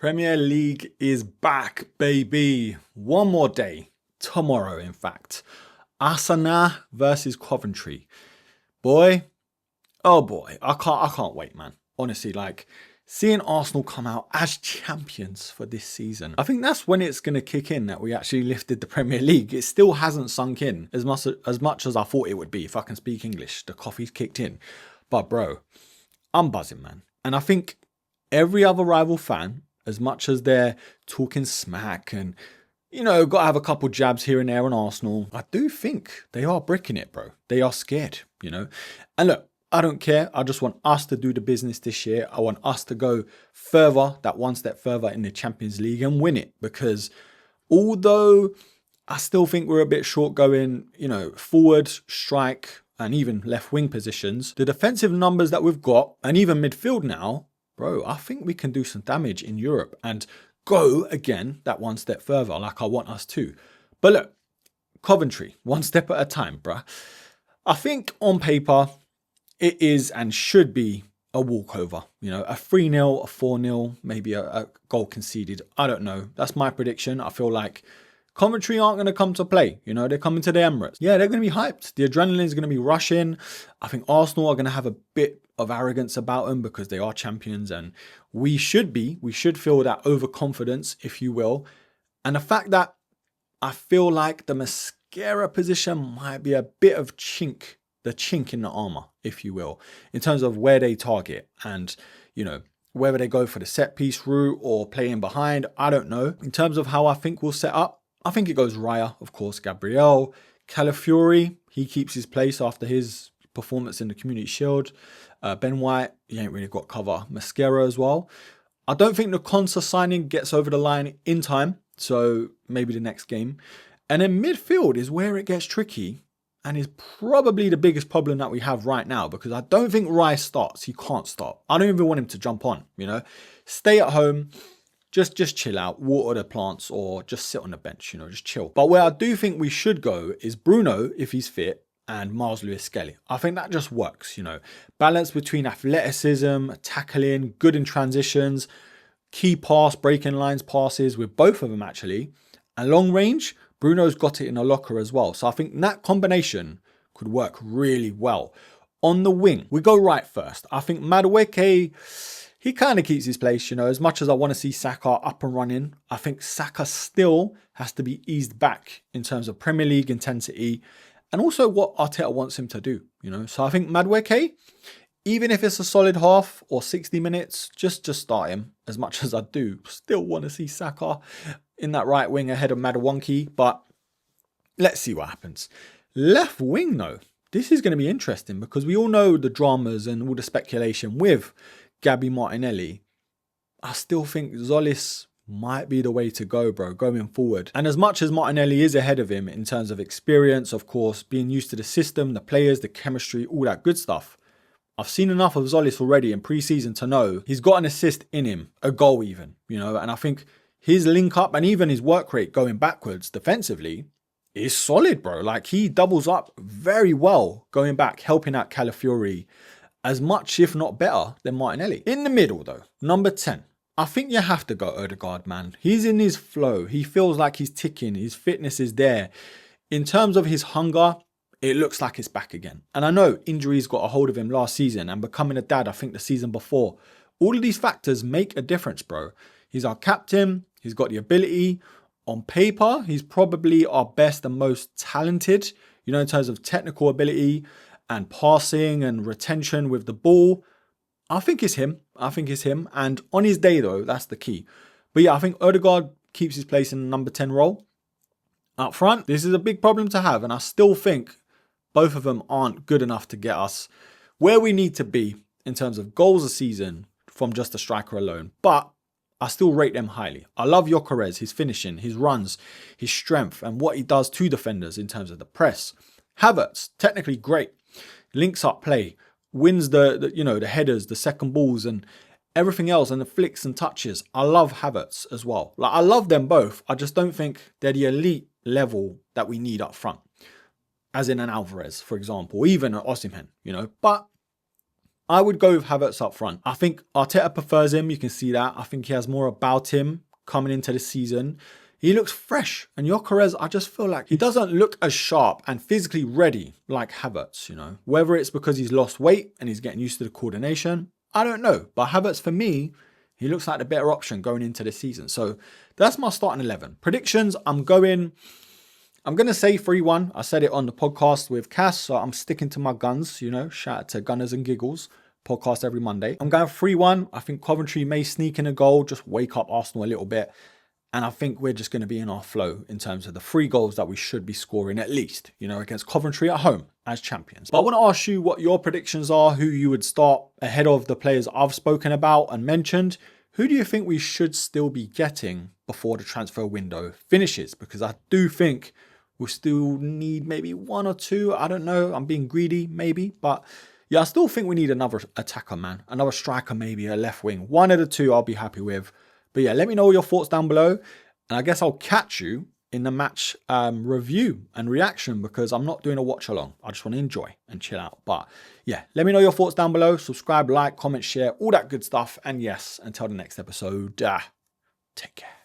Premier League is back, baby. One more day. Tomorrow, in fact. Arsenal versus Coventry. Boy, oh boy, I can't wait, man. Honestly, seeing Arsenal come out as champions for this season. I think that's when it's going to kick in that we actually lifted the Premier League. It still hasn't sunk in as much as I thought it would be. If I can speak English, the coffee's kicked in. But bro, I'm buzzing, man. And I think every other rival fan, as much as they're talking smack and, got to have a couple jabs here and there on Arsenal, I do think they are bricking it, bro. They are scared, And look, I don't care. I just want us to do the business this year. I want us to go further, that one step further in the Champions League and win it. Because although I still think we're a bit short going, forward, strike, and even left wing positions, the defensive numbers that we've got, and even midfield now, bro, I think we can do some damage in Europe and go again that one step further like I want us to. But look, Coventry, one step at a time, bruh. I think on paper, it is and should be a walkover. A 3-0, a 4-0, maybe a goal conceded. I don't know. That's my prediction. I feel like Coventry aren't going to come to play. They're coming to the Emirates. Yeah, they're going to be hyped. The adrenaline is going to be rushing. I think Arsenal are going to have a bit of arrogance about them because they are champions, and we should feel that overconfidence, if you will. And the fact that I feel like the mascara position might be a bit of the chink in the armor, if you will, in terms of where they target and, whether they go for the set piece route or playing behind, I don't know. In terms of how I think we'll set up, I think it goes Raya, of course, Gabriel, Calafiori, he keeps his place after his performance in the Community Shield. Ben White, he ain't really got cover. Mascara as well. I don't think the Konsa signing gets over the line in time, so maybe the next game. And then midfield is where it gets tricky and is probably the biggest problem that we have right now, because I don't think Rice starts. He can't start. I don't even want him to jump on, Stay at home. Just chill out, water the plants, or just sit on the bench, just chill. But where I do think we should go is Bruno, if he's fit, and Miles Lewis-Skelly. I think that just works, Balance between athleticism, tackling, good in transitions, key pass, breaking lines, passes with both of them actually. And long range, Bruno's got it in a locker as well. So I think that combination could work really well. On the wing, we go right first. I think Madueke, he kind of keeps his place, as much as I want to see Saka up and running. I think Saka still has to be eased back in terms of Premier League intensity and also what Arteta wants him to do, So I think Madueke, even if it's a solid half or 60 minutes, just start him, as much as I do still want to see Saka in that right wing ahead of Madueke, but let's see what happens. Left wing though, this is going to be interesting because we all know the dramas and all the speculation with Gabby Martinelli. I still think Zolis might be the way to go, bro, going forward. And as much as Martinelli is ahead of him in terms of experience, of course, being used to the system, the players, the chemistry, all that good stuff, I've seen enough of Zolis already in pre-season to know he's got an assist in him, a goal even, and I think his link up and even his work rate going backwards defensively is solid, bro. He doubles up very well going back, helping out Calafiori as much, if not better, than Martinelli. In the middle, though, number 10. I think you have to go Odegaard, man. He's in his flow. He feels like he's ticking. His fitness is there. In terms of his hunger, it looks like it's back again. And I know injuries got a hold of him last season and becoming a dad, I think, the season before. All of these factors make a difference, bro. He's our captain. He's got the ability. On paper, he's probably our best and most talented, in terms of technical ability and passing and retention with the ball. I think it's him. And on his day, though, that's the key. But yeah, I think Odegaard keeps his place in the number 10 role. Up front, this is a big problem to have. And I still think both of them aren't good enough to get us where we need to be in terms of goals a season from just a striker alone. But I still rate them highly. I love Gyökeres, his finishing, his runs, his strength, and what he does to defenders in terms of the press. Havertz, technically great. Links up play, wins the headers, the second balls and everything else, and the flicks and touches. I love Havertz as well. I love them both. I just don't think they're the elite level that we need up front. As in an Alvarez, for example, or even an Osimhen, But I would go with Havertz up front. I think Arteta prefers him. You can see that. I think he has more about him coming into the season. He looks fresh. And Gyökeres, I just feel like he doesn't look as sharp and physically ready like Havertz, you know. Whether it's because he's lost weight and he's getting used to the coordination, I don't know. But Havertz, for me, he looks like the better option going into the season. So that's my starting 11. Predictions, I'm going to say 3-1. I said it on the podcast with Cass, so I'm sticking to my guns, you know. Shout out to Gunners and Giggles. Podcast every Monday. I'm going 3-1. I think Coventry may sneak in a goal, just wake up Arsenal a little bit. And I think we're just going to be in our flow in terms of the 3 goals that we should be scoring at least, you know, against Coventry at home as champions. But I want to ask you what your predictions are, who you would start ahead of the players I've spoken about and mentioned. Who do you think we should still be getting before the transfer window finishes? Because I do think we'll still need maybe 1 or 2. I don't know. I'm being greedy, maybe. But yeah, I still think we need another attacker, man. Another striker, maybe a left wing. 1 of the 2 I'll be happy with. But yeah, let me know your thoughts down below. And I guess I'll catch you in the match review and reaction, because I'm not doing a watch along. I just want to enjoy and chill out. But yeah, let me know your thoughts down below. Subscribe, like, comment, share, all that good stuff. And yes, until the next episode, take care.